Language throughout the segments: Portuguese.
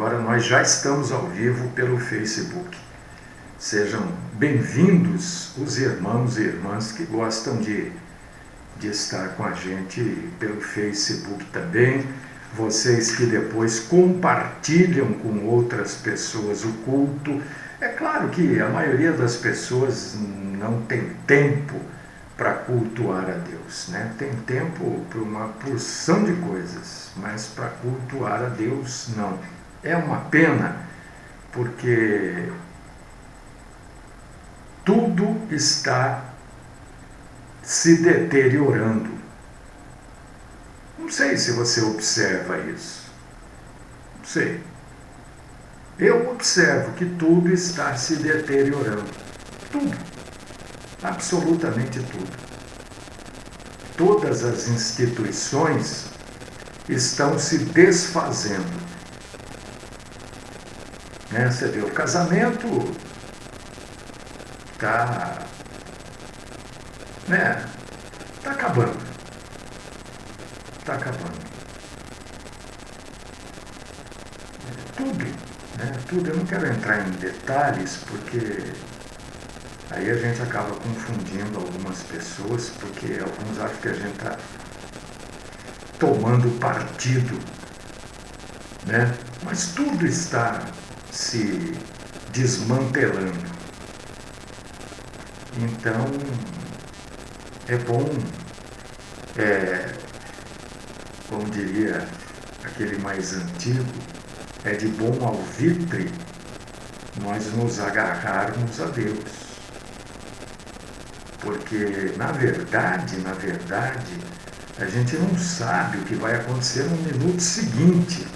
Agora nós já estamos ao vivo pelo Facebook. Sejam bem-vindos os irmãos e irmãs que gostam de estar com a gente pelo Facebook também. Vocês que depois compartilham com outras pessoas o culto. É claro que a maioria das pessoas não tem tempo para cultuar a Deus, né? Tem tempo para uma porção de coisas, mas para cultuar a Deus não. É uma pena, porque tudo está se deteriorando. Não sei se você observa isso. Não sei. Eu observo que tudo está se deteriorando. Tudo. Absolutamente tudo. Todas as instituições estão se desfazendo. Né? Você vê, o casamento está acabando. Está acabando. Tudo, né? Tudo. Eu não quero entrar em detalhes, porque aí a gente acaba confundindo algumas pessoas, porque alguns acham que a gente está tomando partido, né? Mas tudo está se desmantelando. Então, é bom, como diria aquele mais antigo, é de bom alvitre nós nos agarrarmos a Deus. Porque, na verdade, a gente não sabe o que vai acontecer no minuto seguinte.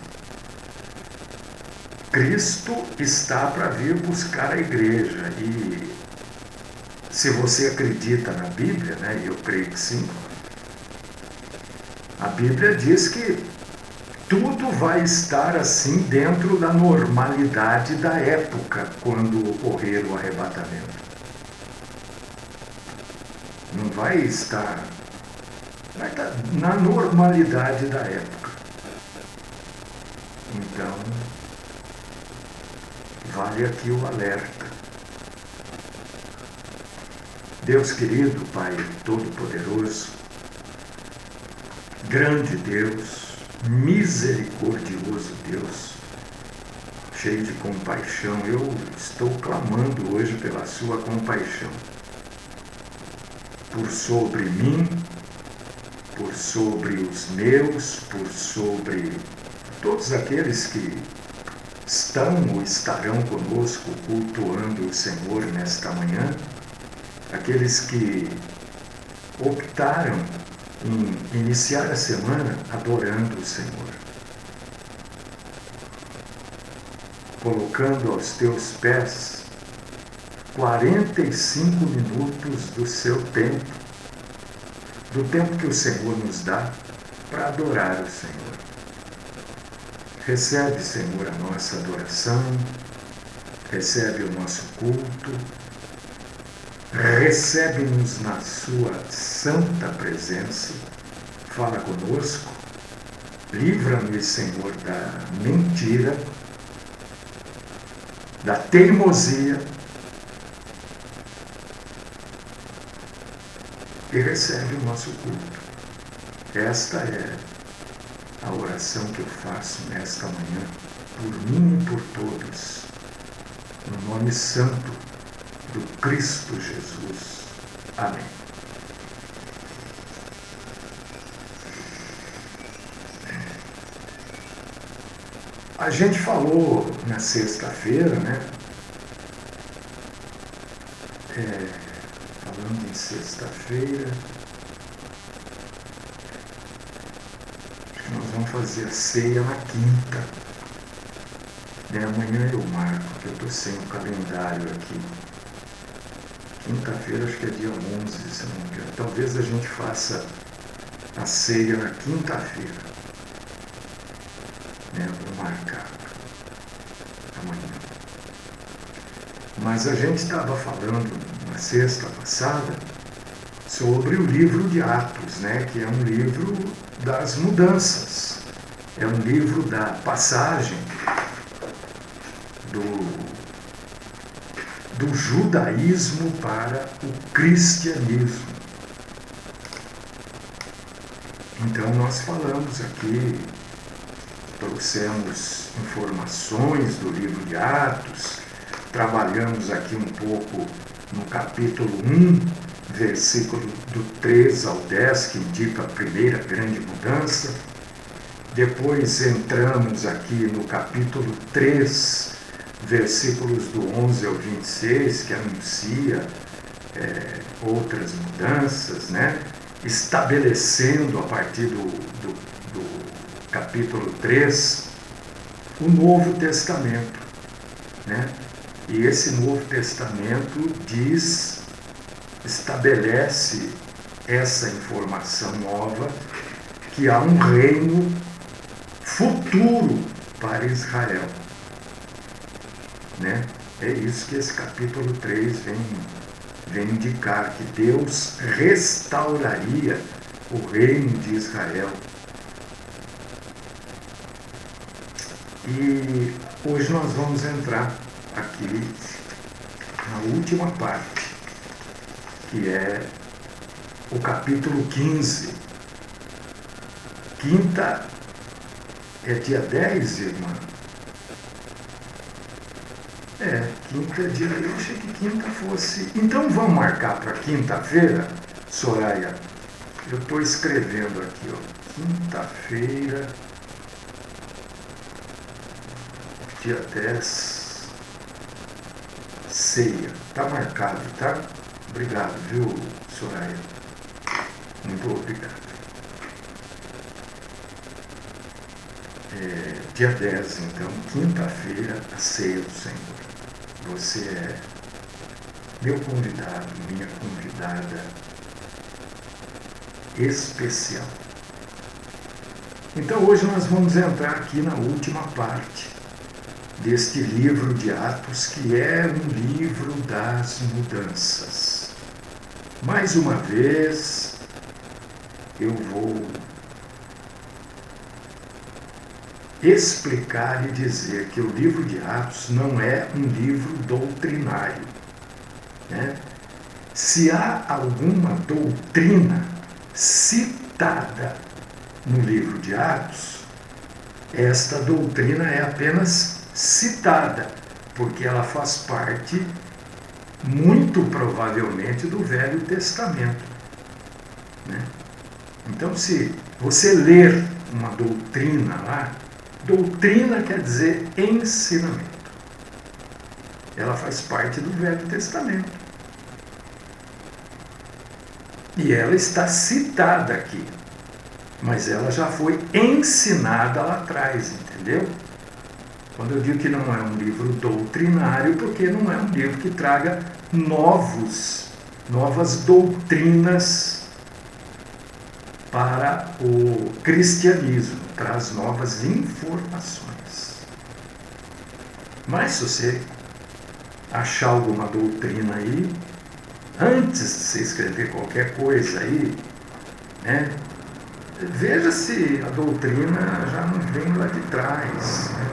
Cristo está para vir buscar a igreja. E se você acredita na Bíblia, né, e eu creio que sim, a Bíblia diz que tudo vai estar assim dentro da normalidade da época, quando ocorrer o arrebatamento. Não vai estar na normalidade da época. Então, vale aqui o alerta. Deus querido, Pai Todo-Poderoso, grande Deus, misericordioso Deus, cheio de compaixão, eu estou clamando hoje pela sua compaixão. Por sobre mim, por sobre os meus, por sobre todos aqueles que estão ou estarão conosco cultuando o Senhor nesta manhã, aqueles que optaram em iniciar a semana adorando o Senhor, colocando aos teus pés 45 minutos do seu tempo, do tempo que o Senhor nos dá para adorar o Senhor. Recebe, Senhor, a nossa adoração, recebe o nosso culto, recebe-nos na sua santa presença, fala conosco, livra-nos, Senhor, da mentira, da teimosia, e recebe o nosso culto. Esta é a oração que eu faço nesta manhã, por mim e por todos, no nome santo do Cristo Jesus. Amém. A gente falou na sexta-feira, né? Falando em sexta-feira, acho que nós vamos fazer a ceia na quinta. Amanhã eu marco, que eu estou sem o calendário aqui. Quinta-feira, acho que é dia 11, se não me engano. Talvez a gente faça a ceia na quinta-feira. Vou marcar amanhã. Mas a gente estava falando na sexta passada sobre o livro de Atos, né? Que é um livro das mudanças. É um livro da passagem do judaísmo para o cristianismo. Então nós falamos aqui, trouxemos informações do livro de Atos, trabalhamos aqui um pouco no capítulo 1, versículo do 3 ao 10, que indica a primeira grande mudança. Depois entramos aqui no capítulo 3, versículos do 11 ao 26, que anuncia outras mudanças, né? Estabelecendo a partir do capítulo 3 o Novo Testamento, né? E esse Novo Testamento estabelece essa informação nova, que há um reino futuro para Israel, né? É isso que esse capítulo 3 vem indicar, que Deus restauraria o reino de Israel. E hoje nós vamos entrar aqui na última parte, que é o capítulo 15. Quinta é dia 10, irmã? Quinta é dia... Eu achei que quinta fosse... Então vamos marcar para quinta-feira, Soraya? Eu estou escrevendo aqui, ó. Quinta-feira, dia 10, ceia. Tá marcado, tá? Obrigado, viu, Soraya? Muito obrigado. Dia 10, então, quinta-feira, a ceia do Senhor. Você é meu convidado, minha convidada especial. Então hoje nós vamos entrar aqui na última parte deste livro de Atos, que é um livro das mudanças. Mais uma vez, eu vou explicar e dizer que o livro de Atos não é um livro doutrinário, né? Se há alguma doutrina citada no livro de Atos, esta doutrina é apenas citada, porque ela faz parte, muito provavelmente, do Velho Testamento, né? Então, se você ler uma doutrina lá, doutrina quer dizer ensinamento. Ela faz parte do Velho Testamento. E ela está citada aqui. Mas ela já foi ensinada lá atrás, entendeu? Quando eu digo que não é um livro doutrinário, porque não é um livro que traga novas doutrinas para o cristianismo, traz novas informações. Mas se você achar alguma doutrina aí, antes de você escrever qualquer coisa aí, né, veja se a doutrina já não vem lá de trás, né?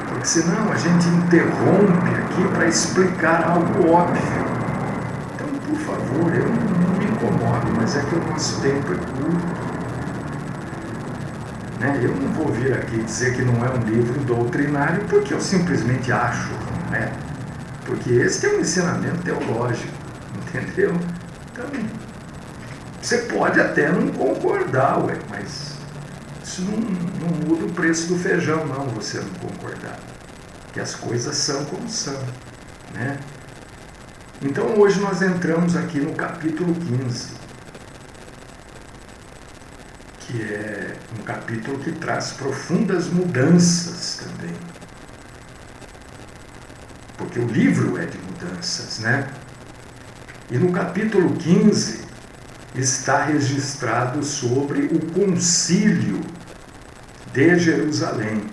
Porque senão a gente interrompe aqui para explicar algo óbvio. Então, por favor, eu não me incomodo, mas é que o nosso tempo é curto, né? Eu não vou vir aqui dizer que não é um livro doutrinário porque eu simplesmente acho, não é? Porque esse é um ensinamento teológico, entendeu? Então, você pode até não concordar, mas isso não muda o preço do feijão, não, você não concordar. Que as coisas são como são, né? Então hoje nós entramos aqui no capítulo 15, que é um capítulo que traz profundas mudanças também. Porque o livro é de mudanças, né? E no capítulo 15 está registrado sobre o concílio de Jerusalém,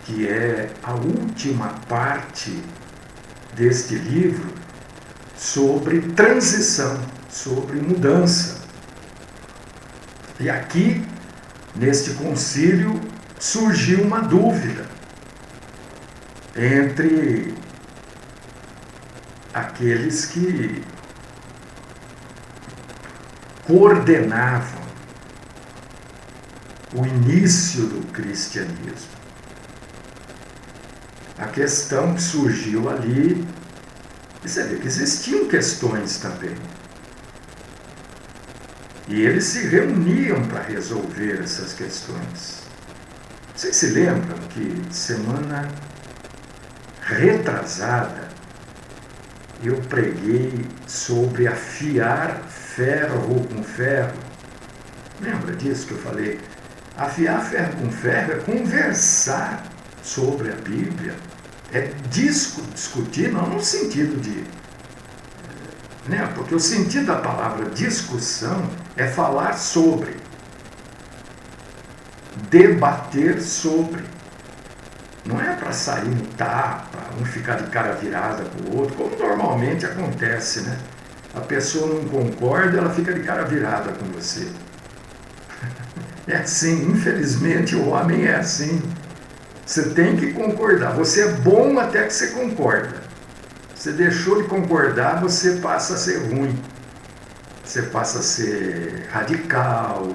que é a última parte deste livro sobre transição, sobre mudança. E aqui, neste concílio, surgiu uma dúvida entre aqueles que coordenavam o início do cristianismo. A questão que surgiu ali, você vê que existiam questões também. E eles se reuniam para resolver essas questões. Vocês se lembram que semana retrasada eu preguei sobre afiar ferro com ferro? Lembra disso que eu falei? Afiar ferro com ferro é conversar sobre a Bíblia, é discutir, não no sentido de... Né? Porque o sentido da palavra discussão é falar sobre, debater sobre. Não é para sair no tapa, um ficar de cara virada com o outro, como normalmente acontece, né? A pessoa não concorda, ela fica de cara virada com você. É assim, infelizmente o homem é assim. Você tem que concordar. Você é bom até que você concorda. Você deixou de concordar, você passa a ser ruim. Você passa a ser radical,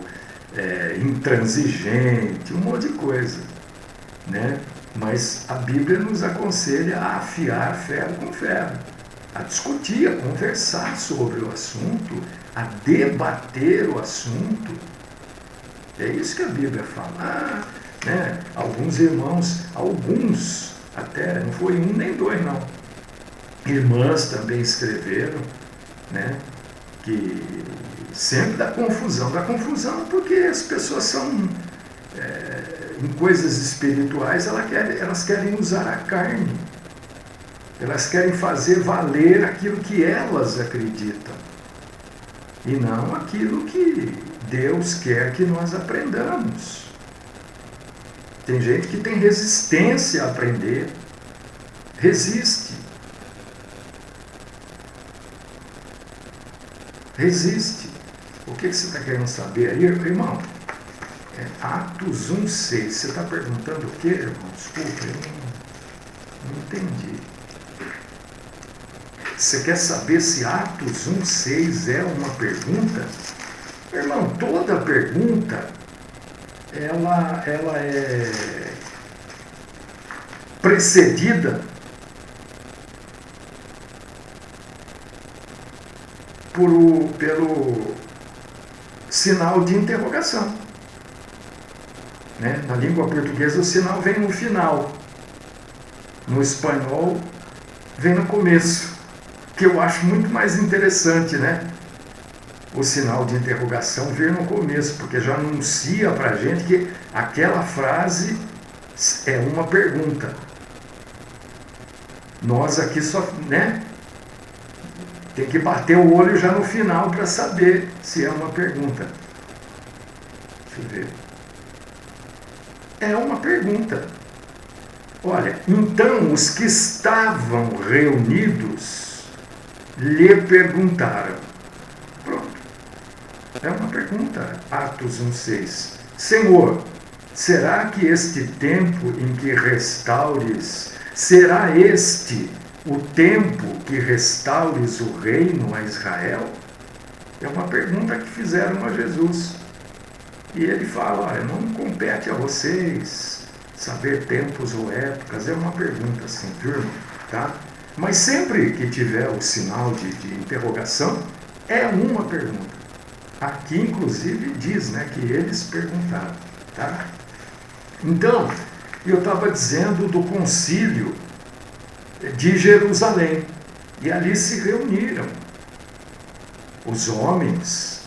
intransigente, um monte de coisa, né? Mas a Bíblia nos aconselha a afiar ferro com ferro, a discutir, a conversar sobre o assunto, a debater o assunto. É isso que a Bíblia fala. Né? Alguns irmãos, até, não foi um nem dois não, irmãs também escreveram, né? Que sempre dá confusão porque as pessoas são, em coisas espirituais, elas querem usar a carne, elas querem fazer valer aquilo que elas acreditam, e não aquilo que Deus quer que nós aprendamos. Tem gente que tem resistência a aprender, resiste. O que você está querendo saber aí, irmão? Atos 1,6. Você está perguntando o quê, irmão? Desculpa, eu não entendi. Você quer saber se Atos 1,6 é uma pergunta? Irmão, toda pergunta ela é precedida pelo sinal de interrogação. Né? Na língua portuguesa o sinal vem no final. No espanhol vem no começo, que eu acho muito mais interessante, né? O sinal de interrogação vir no começo, porque já anuncia para a gente que aquela frase é uma pergunta. Nós aqui só, né? Tem que bater o olho já no final para saber se é uma pergunta. Deixa eu ver. É uma pergunta. Olha, então os que estavam reunidos lhe perguntaram. Pronto. É uma pergunta. Atos 1,6. Senhor, será que este tempo em que restaures, será este o tempo que restaures o reino a Israel? É uma pergunta que fizeram a Jesus. E ele fala, olha, não compete a vocês saber tempos ou épocas. É uma pergunta assim, viu, irmão? Tá? Mas sempre que tiver o sinal de interrogação, é uma pergunta. Aqui, inclusive, diz, né, que eles perguntaram. Tá? Então, eu estava dizendo do concílio de Jerusalém. E ali se reuniram os homens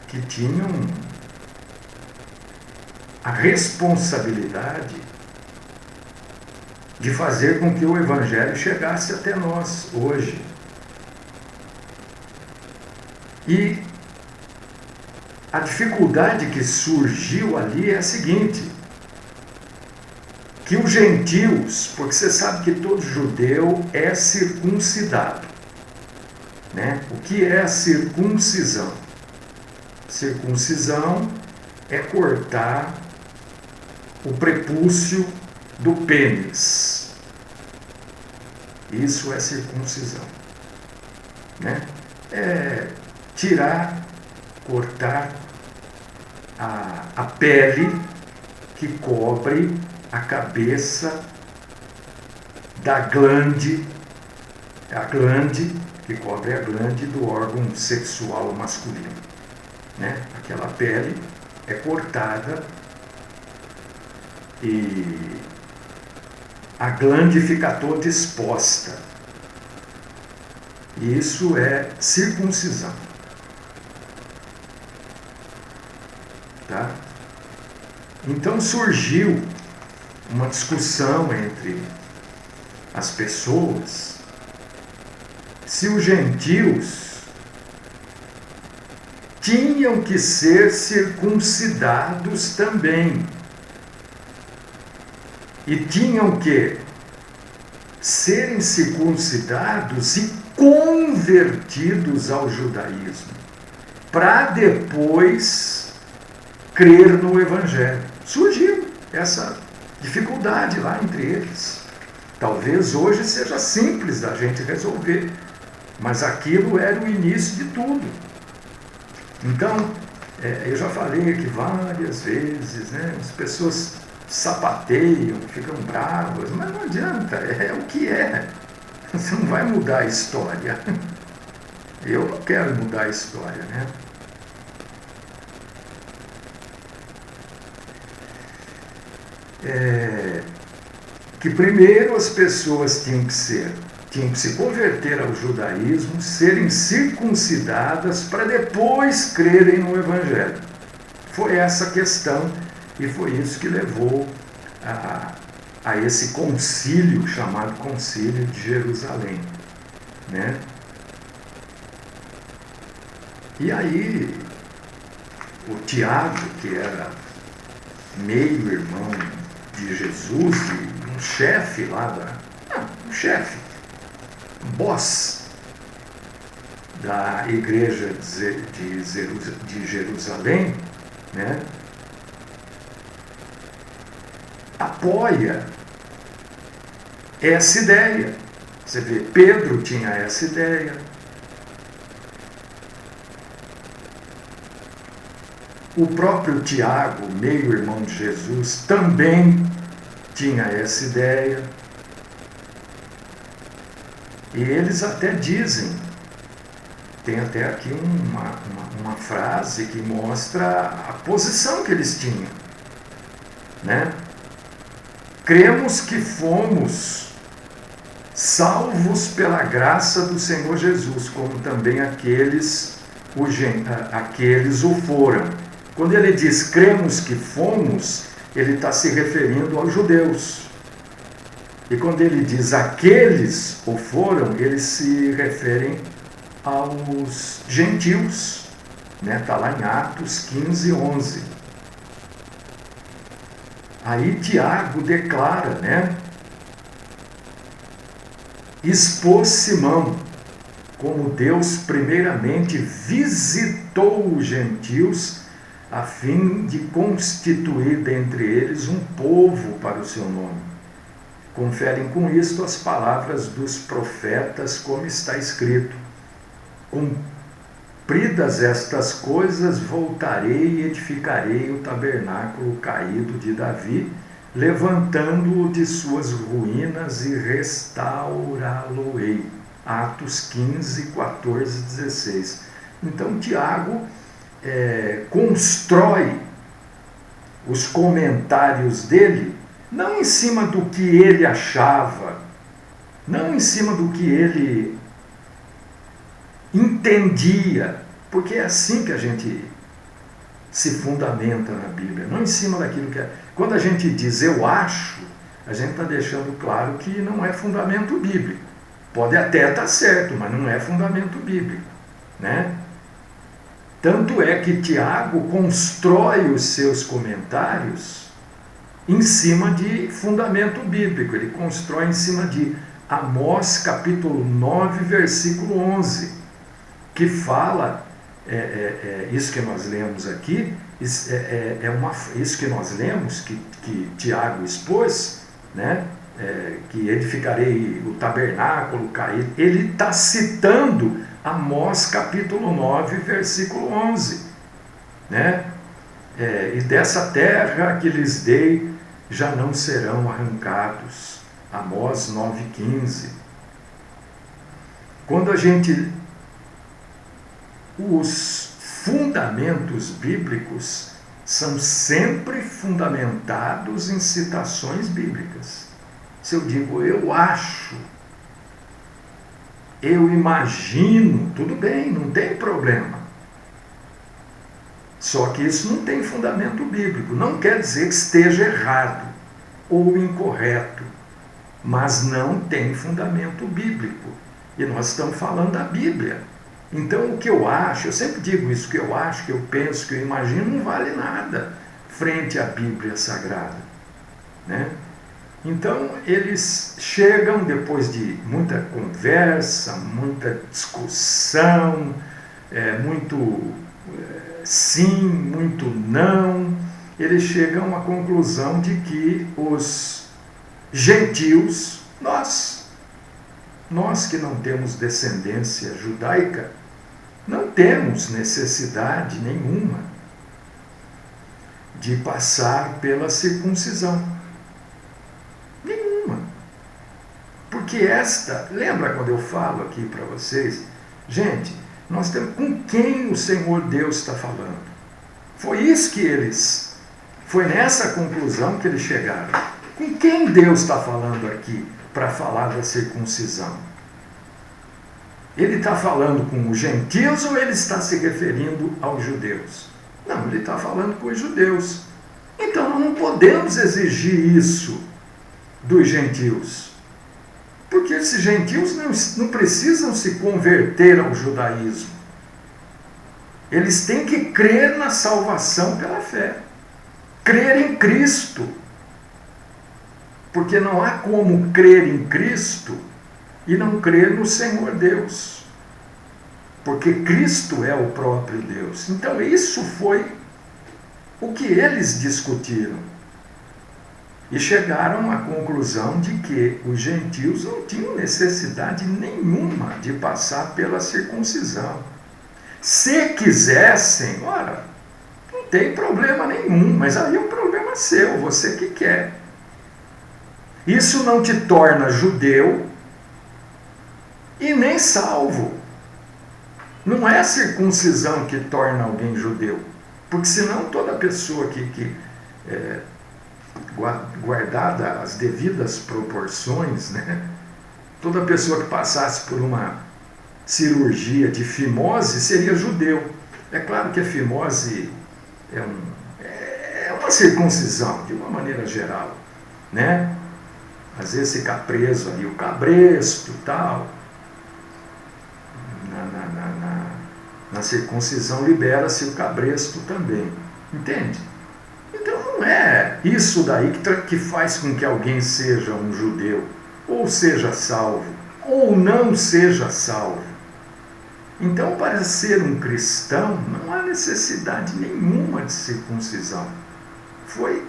que tinham a responsabilidade de fazer com que o Evangelho chegasse até nós hoje. E a dificuldade que surgiu ali é a seguinte, que os gentios, porque você sabe que todo judeu é circuncidado, né? O que é a circuncisão? Circuncisão é cortar o prepúcio do pênis. Isso é circuncisão, né? É tirar, cortar a pele que cobre a cabeça da glande, a glande que cobre a glande do órgão sexual masculino, né? Aquela pele é cortada e a glande fica toda exposta. Isso é circuncisão. Tá? Então surgiu uma discussão entre as pessoas se os gentios tinham que ser circuncidados também. E tinham que serem circuncidados e convertidos ao judaísmo, para depois crer no Evangelho. Surgiu essa dificuldade lá entre eles. Talvez hoje seja simples da gente resolver, mas aquilo era o início de tudo. Então, eu já falei aqui várias vezes, né? As pessoas sapateiam, ficam bravas, mas não adianta, é o que é. Você não vai mudar a história. Eu não quero mudar a história, né? Que primeiro as pessoas tinham que se converter ao judaísmo, serem circuncidadas para depois crerem no Evangelho. Foi essa questão e foi isso que levou a esse concílio chamado Concílio de Jerusalém, né? E aí o Tiago, que era meio irmão de Jesus, um chefe lá um chefe, um boss da igreja de Jerusalém, né? Apoia essa ideia. Você vê, Pedro tinha essa ideia. O próprio Tiago, meio-irmão de Jesus, também tinha essa ideia. E eles até dizem, tem até aqui uma frase que mostra a posição que eles tinham, né? Cremos que fomos salvos pela graça do Senhor Jesus, como também aqueles o foram. Quando ele diz cremos que fomos, ele está se referindo aos judeus. E quando ele diz aqueles o foram, eles se referem aos gentios. Está lá em Atos 15, 11. Aí Tiago declara, né? Expôs Simão, como Deus primeiramente visitou os gentios, a fim de constituir dentre eles um povo para o seu nome. Conferem com isto as palavras dos profetas, como está escrito: cumpridas estas coisas, voltarei e edificarei o tabernáculo caído de Davi, levantando-o de suas ruínas e restaurá-lo-ei. Atos 15, 14, 16. Então Tiago constrói os comentários dele não em cima do que ele achava, não em cima do que ele entendia, porque é assim que a gente se fundamenta na Bíblia, não em cima daquilo que é. Quando a gente diz eu acho, a gente está deixando claro que não é fundamento bíblico. Pode até estar certo, mas não é fundamento bíblico, né? Tanto é que Tiago constrói os seus comentários em cima de fundamento bíblico. Ele constrói em cima de Amós capítulo 9, versículo 11, que fala, isso que nós lemos aqui, isso que nós lemos, que Tiago expôs, né? Que edificarei o tabernáculo caído, ele está citando Amós capítulo 9, versículo 11, né? E dessa terra que lhes dei já não serão arrancados. Amós 9,15. Quando a gente... Os fundamentos bíblicos são sempre fundamentados em citações bíblicas. Se eu digo, eu acho, eu imagino, tudo bem, não tem problema. Só que isso não tem fundamento bíblico. Não quer dizer que esteja errado ou incorreto, mas não tem fundamento bíblico. E nós estamos falando da Bíblia. Então, o que eu acho, eu sempre digo isso, que eu acho, que eu penso, que eu imagino, não vale nada frente à Bíblia Sagrada, né? Então, eles chegam, depois de muita conversa, muita discussão, muito sim, muito não, eles chegam à conclusão de que os gentios, nós que não temos descendência judaica, não temos necessidade nenhuma de passar pela circuncisão. Nenhuma. Porque lembra quando eu falo aqui para vocês, gente, nós temos com quem o Senhor Deus está falando. Foi nessa conclusão que eles chegaram. Com quem Deus está falando aqui para falar da circuncisão? Ele está falando com os gentios ou ele está se referindo aos judeus? Não, ele está falando com os judeus. Então nós não podemos exigir isso dos gentios. Porque esses gentios não precisam se converter ao judaísmo. Eles têm que crer na salvação pela fé. Crer em Cristo. Porque não há como crer em Cristo e não crer no Senhor Deus. Porque Cristo é o próprio Deus. Então isso foi o que eles discutiram. E chegaram à conclusão de que os gentios não tinham necessidade nenhuma de passar pela circuncisão. Se quisessem, ora, não tem problema nenhum, mas aí o problema é seu, você que quer. Isso não te torna judeu e nem salvo. Não é a circuncisão que torna alguém judeu, porque senão toda pessoa guardada as devidas proporções, né? Toda pessoa que passasse por uma cirurgia de fimose seria judeu. É claro que a fimose é uma circuncisão, de uma maneira geral, né? Às vezes fica preso ali o cabresto e tal. Na circuncisão libera-se o cabresto também. Entende? Então não é isso daí que faz com que alguém seja um judeu, ou seja salvo, ou não seja salvo. Então, para ser um cristão, não há necessidade nenhuma de circuncisão. Foi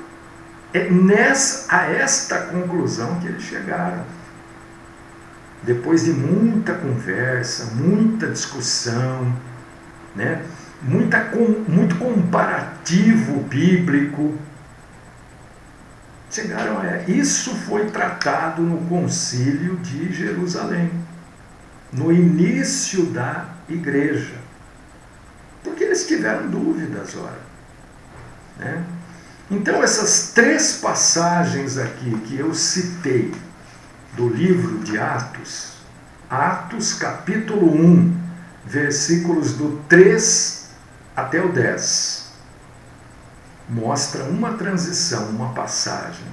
a esta conclusão que eles chegaram. Depois de muita conversa, muita discussão, né? Muito comparativo bíblico, chegaram isso foi tratado no Concílio de Jerusalém, no início da igreja, porque eles tiveram dúvidas, ora, né? Então essas 3 passagens aqui que eu citei do livro de Atos, Atos capítulo 1, versículos do 3 até o 10, mostra uma transição, uma passagem.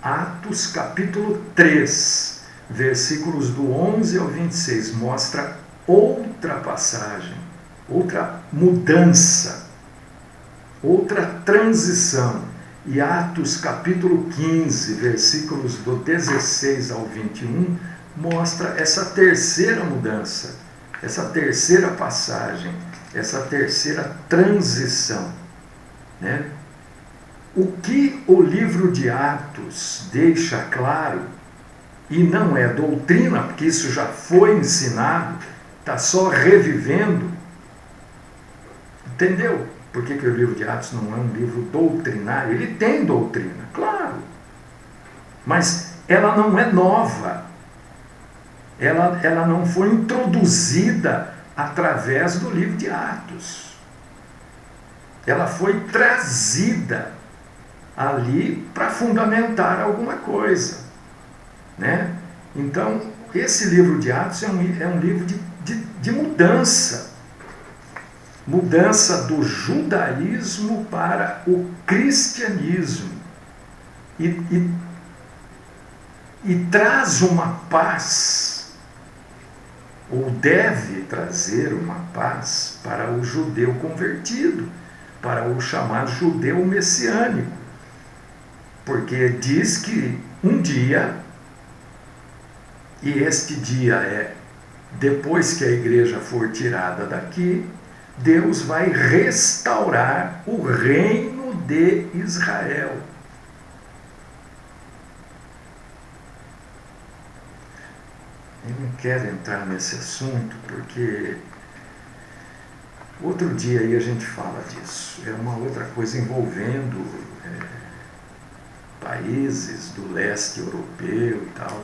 Atos capítulo 3, versículos do 11 ao 26, mostra outra passagem, outra mudança, outra transição. E Atos capítulo 15, versículos do 16 ao 21, mostra essa terceira mudança, essa terceira passagem, essa terceira transição. né? O que o livro de Atos deixa claro, e não é doutrina, porque isso já foi ensinado, está só revivendo, entendeu? Por que o livro de Atos não é um livro doutrinário? Ele tem doutrina, claro, mas ela não é nova, ela não foi introduzida através do livro de Atos, ela foi trazida ali para fundamentar alguma coisa, né? Então, esse livro de Atos é um livro de mudança do judaísmo para o cristianismo, e traz uma paz, ou deve trazer uma paz para o judeu convertido, para o chamado judeu messiânico, porque diz que um dia, e este dia é depois que a igreja for tirada daqui, Deus vai restaurar o reino de Israel. Eu não quero entrar nesse assunto porque outro dia aí a gente fala disso. É uma outra coisa envolvendo países do leste europeu e tal,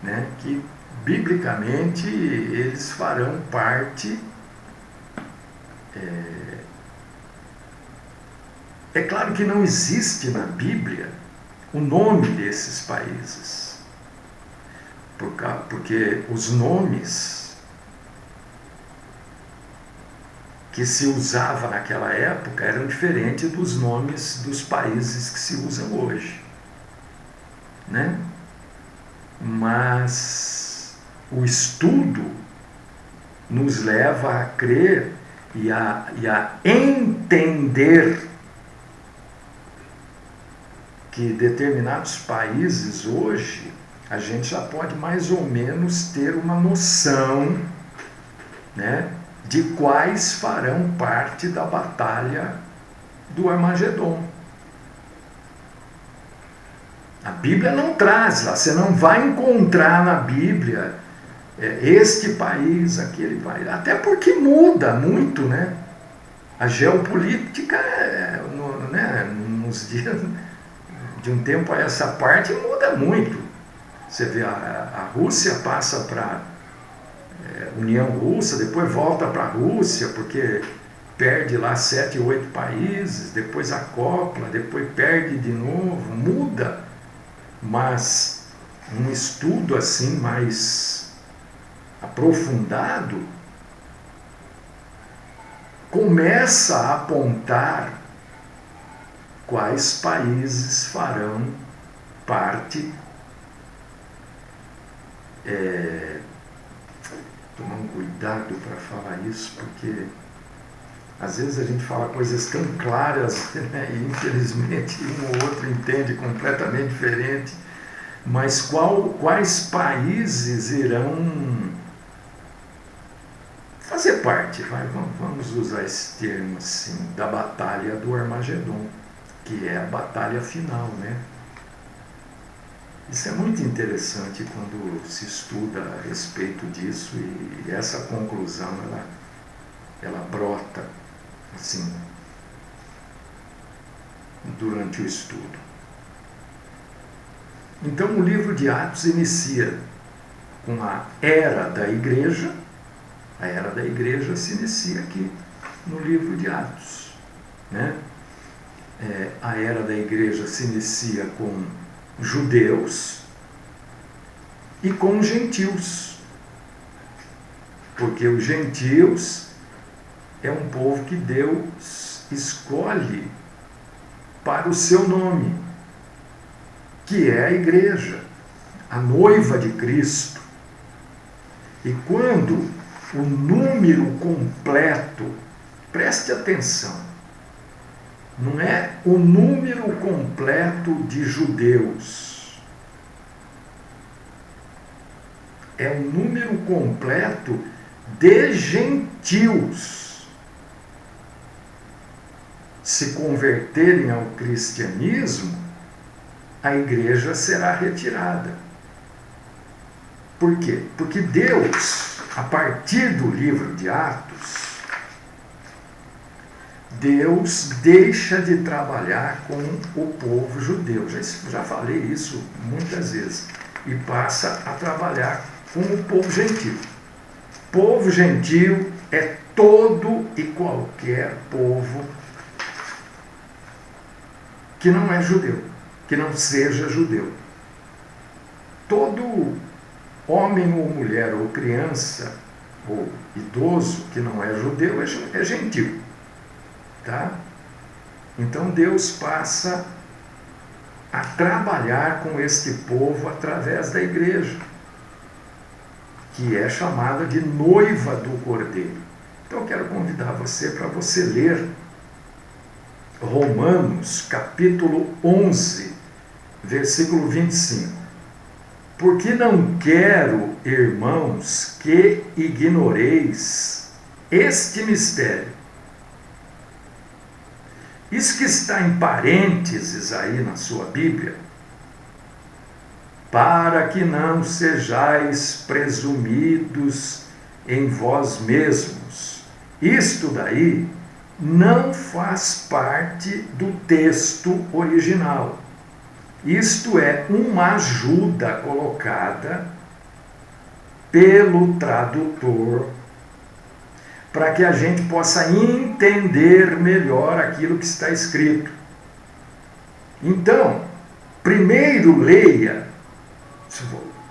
né, que biblicamente eles farão parte. É claro que não existe na Bíblia o nome desses países, porque os nomes que se usava naquela época eram diferentes dos nomes dos países que se usam hoje, né? Mas o estudo nos leva a crer e a entender que determinados países hoje a gente já pode mais ou menos ter uma noção, né, de quais farão parte da batalha do Armagedon. A Bíblia não traz lá, você não vai encontrar na Bíblia este país, aquele país, até porque muda muito, né? A geopolítica, né, nos dias, de um tempo a essa parte, muda muito. Você vê, a Rússia passa para União Russa, depois volta para a Rússia, porque perde lá 7, 8 países, depois acopla, depois perde de novo, muda. Mas um estudo assim mais aprofundado começa a apontar quais países farão parte. Tomar um cuidado para falar isso, porque às vezes a gente fala coisas tão claras, né, e infelizmente um ou outro entende completamente diferente. Mas quais países irão fazer parte, vamos usar esse termo assim, da batalha do Armagedon, que é a batalha final, né? Isso é muito interessante quando se estuda a respeito disso, e essa conclusão ela brota assim durante o estudo. Então o livro de Atos inicia com a era da igreja. A era da igreja se inicia aqui no livro de Atos, né? A era da igreja se inicia com judeus e com gentios, porque os gentios é um povo que Deus escolhe para o seu nome, que é a igreja, a noiva de Cristo. E quando o número completo, preste atenção, não é o número completo de judeus, é o número completo de gentios. se converterem ao cristianismo, a igreja será retirada. Por quê? Porque Deus, a partir do livro de Atos, Deus deixa de trabalhar com o povo judeu. Já falei isso muitas vezes. E passa a trabalhar com o povo gentil. Povo gentil é todo e qualquer povo que não é judeu, que não seja judeu. Todo homem ou mulher ou criança ou idoso que não é judeu é gentil. Tá? Então Deus passa a trabalhar com este povo através da igreja, que é chamada de noiva do Cordeiro. Então eu quero convidar você para você ler Romanos capítulo 11, versículo 25. Porque não quero, irmãos, que ignoreis este mistério. Isso que está em parênteses aí na sua Bíblia, para que não sejais presumidos em vós mesmos. Isto daí não faz parte do texto original. Isto é uma ajuda colocada pelo tradutor para que a gente possa entender melhor aquilo que está escrito. Então, primeiro leia.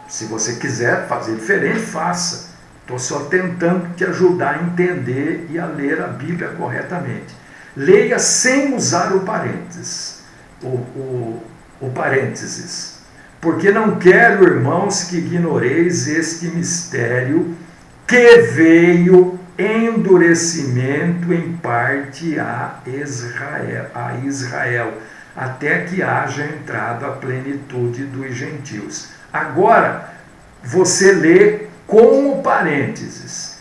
Se você quiser fazer diferente, faça. Estou só tentando te ajudar a entender e a ler a Bíblia corretamente. Leia sem usar o parênteses. O parênteses. Porque não quero, irmãos, que ignoreis este mistério que veio endurecimento em parte a Israel, até que haja entrado a plenitude dos gentios. Agora, você lê com o parênteses.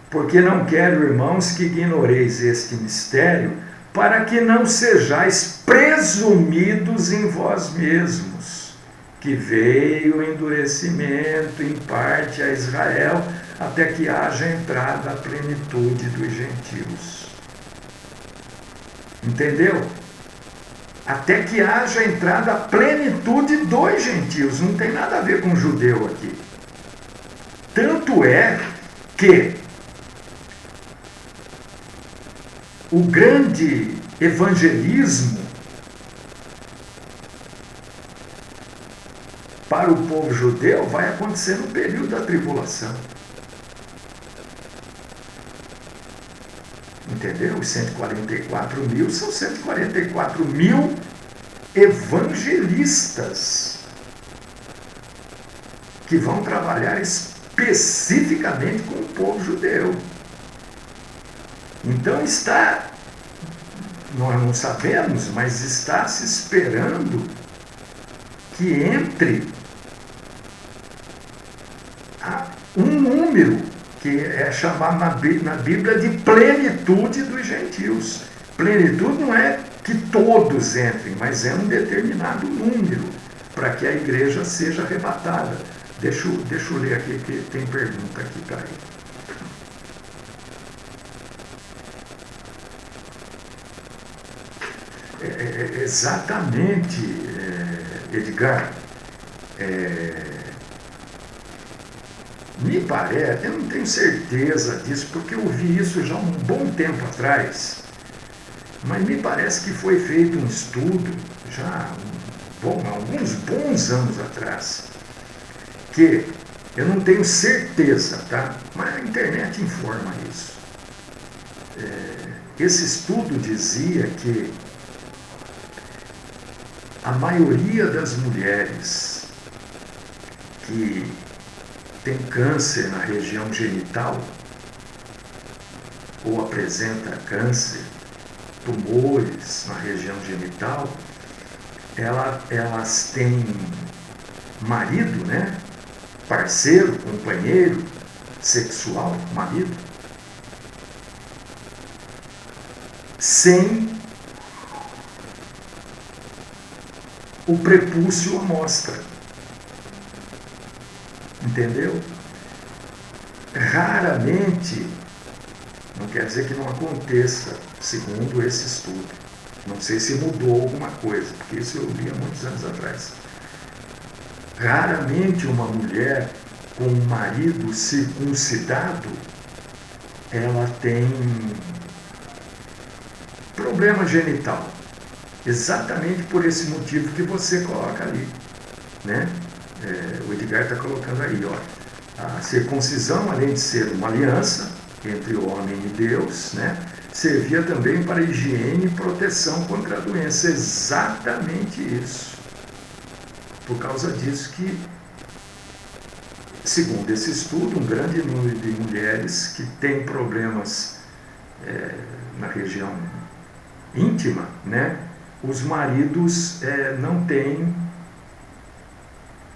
Porque não quero, irmãos, que ignoreis este mistério, para que não sejais presumidos em vós mesmos, que veio endurecimento em parte a Israel, até que haja entrada a plenitude dos gentios. Entendeu? Até que haja entrada a plenitude dos gentios. Não tem nada a ver com judeu aqui. Tanto é que o grande evangelismo para o povo judeu vai acontecer no período da tribulação. Entendeu? Os 144 mil são 144 mil evangelistas que vão trabalhar especificamente com o povo judeu. Então nós não sabemos, mas está se esperando que entre um número que é chamado na Bíblia de plenitude dos gentios. Plenitude não é que todos entrem, mas é um determinado número para que a igreja seja arrebatada. Deixa eu ler aqui, que tem pergunta aqui, peraí. Exatamente, Edgar. Me parece, eu não tenho certeza disso, porque eu vi isso já há um bom tempo atrás, mas me parece que foi feito um estudo, já há alguns bons anos atrás, que eu não tenho certeza, tá? Mas a internet informa isso. Esse estudo dizia que a maioria das mulheres que tem câncer na região genital, ou apresenta câncer, tumores na região genital, elas têm marido, né? Parceiro, companheiro sexual, marido, sem o prepúcio à mostra. Entendeu? Raramente, não quer dizer que não aconteça, segundo esse estudo. Não sei se mudou alguma coisa, porque isso eu li há muitos anos atrás. Raramente uma mulher com um marido circuncidado, ela tem problema genital. Exatamente por esse motivo que você coloca ali, né? O Edgar está colocando aí, ó. A circuncisão, além de ser uma aliança entre o homem e Deus, né, servia também para higiene e proteção contra a doença. Exatamente isso. Por causa disso que, segundo esse estudo, um grande número de mulheres que têm problemas na região íntima, né, os maridos não têm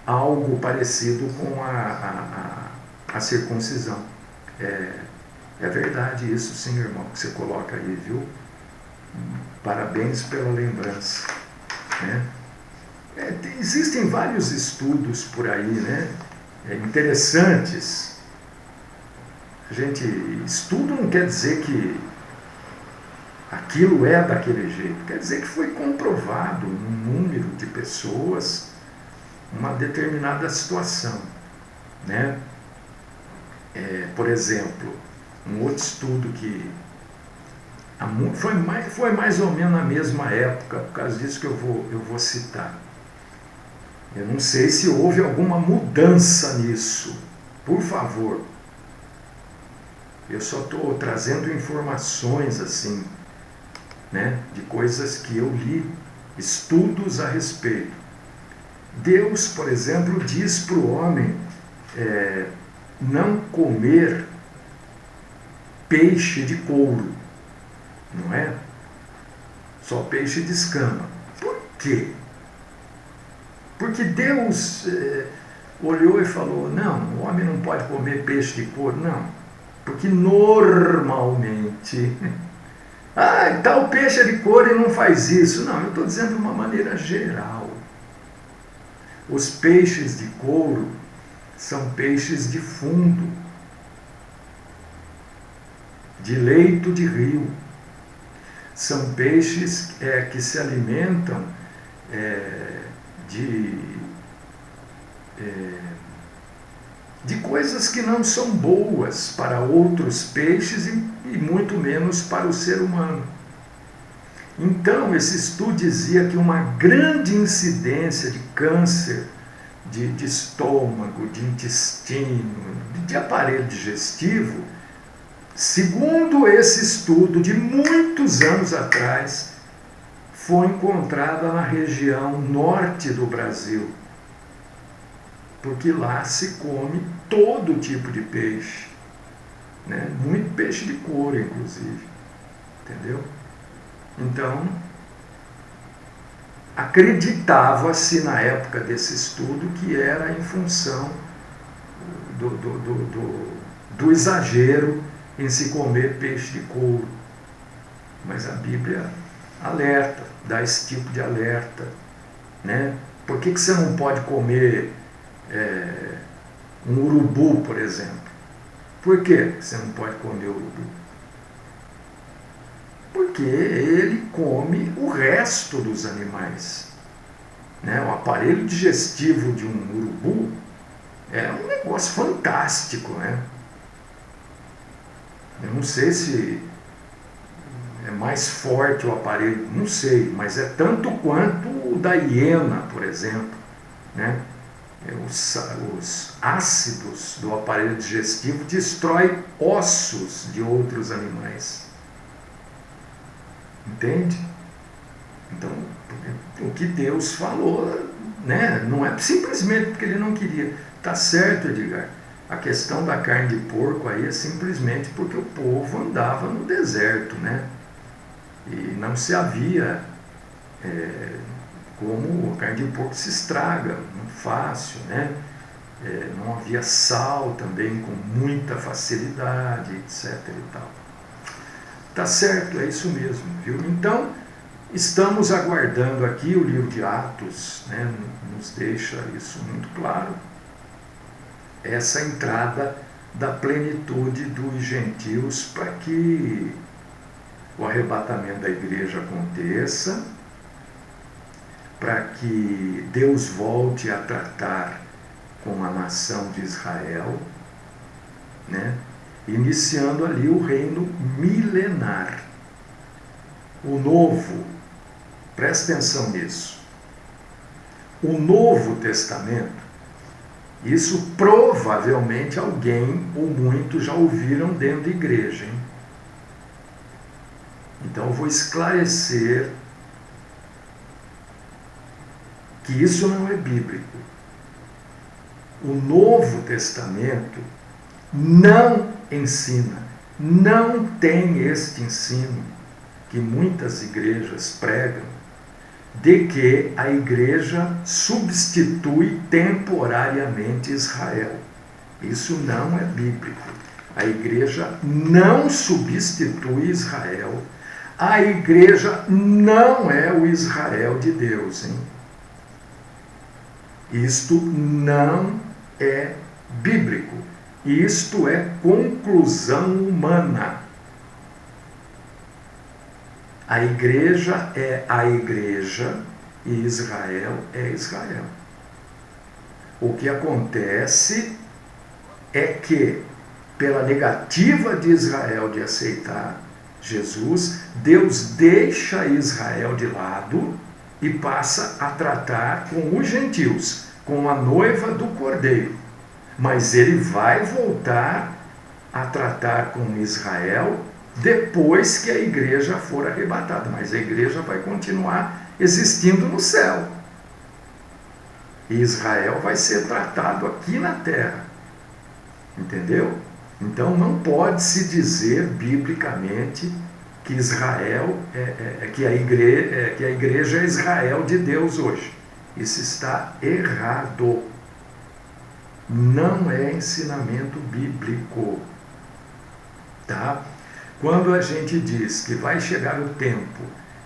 algo parecido com a circuncisão. É verdade isso, sim, irmão, que você coloca aí, viu? Parabéns pela lembrança, né? Existem vários estudos por aí, né? Interessantes. Gente, estudo não quer dizer que aquilo é daquele jeito, quer dizer que foi comprovado num número de pessoas uma determinada situação, né? Por exemplo, um outro estudo que foi mais ou menos na mesma época, por causa disso que eu vou citar. Eu não sei se houve alguma mudança nisso, por favor. Eu só estou trazendo informações assim, né, de coisas que eu li, estudos a respeito. Deus, por exemplo, diz para o homem não comer peixe de couro, não é? Só peixe de escama. Por quê? Porque Deus olhou e falou, não, o homem não pode comer peixe de couro, não. Porque normalmente, tal peixe é de couro e não faz isso. Não, eu estou dizendo de uma maneira geral. Os peixes de couro são peixes de fundo, de leito de rio. São peixes que se alimentam de coisas que não são boas para outros peixes e muito menos para o ser humano. Então, esse estudo dizia que uma grande incidência de câncer de estômago, de intestino, de aparelho digestivo, segundo esse estudo de muitos anos atrás, foi encontrada na região norte do Brasil, porque lá se come todo tipo de peixe, né? Muito peixe de couro, inclusive, entendeu? Então, acreditava-se na época desse estudo que era em função do exagero em se comer peixe de couro. Mas a Bíblia alerta, dá esse tipo de alerta, né? Por que você não pode comer um urubu, por exemplo? Por que você não pode comer urubu? Porque ele come o resto dos animais, né? O aparelho digestivo de um urubu é um negócio fantástico, né? Eu não sei se é mais forte o aparelho, não sei, mas é tanto quanto o da hiena, por exemplo, né? Os ácidos do aparelho digestivo destroem ossos de outros animais. Entende? Então, o que Deus falou, né, não é simplesmente porque ele não queria. Tá certo, Edgar. A questão da carne de porco aí é simplesmente porque o povo andava no deserto, né? E não se havia como a carne de porco se estraga muito fácil, né? Não havia sal também com muita facilidade, etc. e tal. Tá certo, é isso mesmo, viu? Então, estamos aguardando aqui, o livro de Atos, né, nos deixa isso muito claro, essa entrada da plenitude dos gentios para que o arrebatamento da igreja aconteça, para que Deus volte a tratar com a nação de Israel, né? Iniciando ali o reino milenar. O novo, presta atenção nisso, o Novo Testamento, isso provavelmente alguém ou muitos já ouviram dentro da igreja, hein? Então eu vou esclarecer que isso não é bíblico. O Novo Testamento não ensina, não tem este ensino que muitas igrejas pregam, de que a igreja substitui temporariamente Israel. Isso não é bíblico. A igreja não substitui Israel. A igreja não é o Israel de Deus, hein? Isto não é bíblico. Isto é conclusão humana. A igreja é a igreja e Israel é Israel. O que acontece é que, pela negativa de Israel de aceitar Jesus, Deus deixa Israel de lado e passa a tratar com os gentios, com a noiva do Cordeiro. Mas ele vai voltar a tratar com Israel depois que a igreja for arrebatada. Mas a igreja vai continuar existindo no céu. E Israel vai ser tratado aqui na terra. Entendeu? Então não pode se dizer biblicamente que Israel que a igreja é Israel de Deus hoje. Isso está errado. Não é ensinamento bíblico. Tá? Quando a gente diz que vai chegar o tempo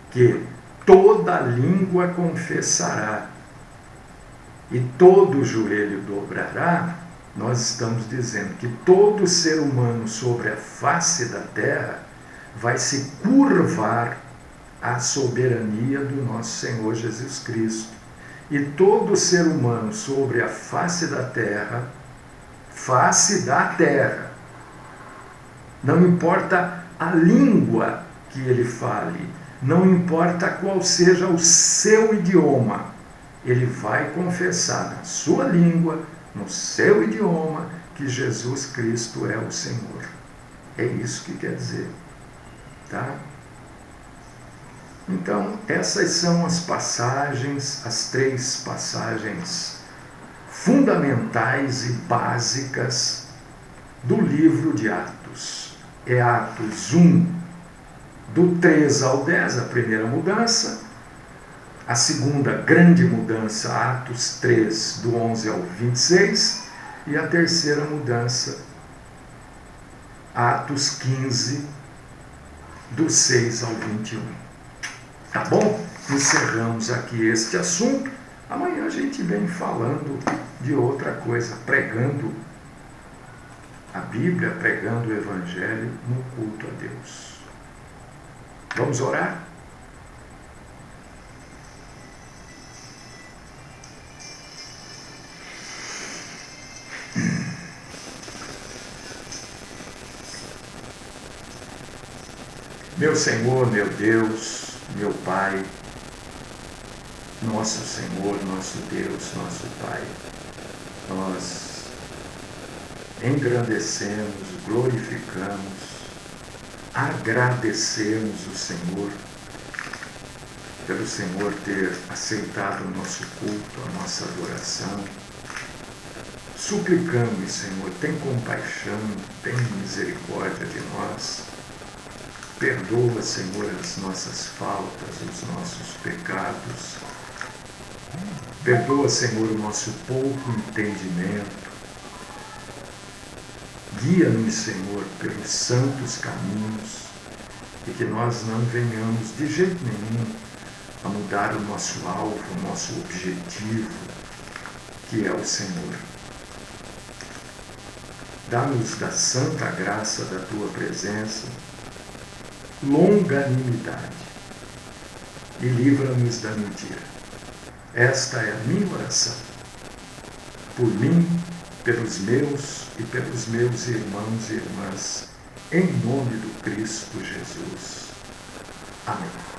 que toda língua confessará e todo joelho dobrará, nós estamos dizendo que todo ser humano sobre a face da terra vai se curvar à soberania do nosso Senhor Jesus Cristo. E todo ser humano sobre a face da terra, não importa a língua que ele fale, não importa qual seja o seu idioma, ele vai confessar na sua língua, no seu idioma, que Jesus Cristo é o Senhor. É isso que quer dizer. Tá? Então, essas são as passagens, as 3 passagens fundamentais e básicas do livro de Atos. É Atos 1, do 3 ao 10, a primeira mudança. A segunda grande mudança, Atos 3, do 11 ao 26. E a terceira mudança, Atos 15, do 6 ao 21. Tá bom? Encerramos aqui este assunto. Amanhã a gente vem falando de outra coisa, pregando a Bíblia, pregando o Evangelho no culto a Deus. Vamos orar? Meu Senhor, meu Deus, meu Pai, nosso Senhor, nosso Deus, nosso Pai, nós engrandecemos, glorificamos, agradecemos o Senhor, pelo Senhor ter aceitado o nosso culto, a nossa adoração. Suplicamos, Senhor, tem compaixão, tem misericórdia de nós. Perdoa, Senhor, as nossas faltas, os nossos pecados. Perdoa, Senhor, o nosso pouco entendimento. Guia-nos, Senhor, pelos santos caminhos e que nós não venhamos de jeito nenhum a mudar o nosso alvo, o nosso objetivo, que é o Senhor. Dá-nos da santa graça da tua presença longanimidade e livra-nos da mentira. Esta é a minha oração, por mim, pelos meus e pelos meus irmãos e irmãs, em nome do Cristo Jesus. Amém.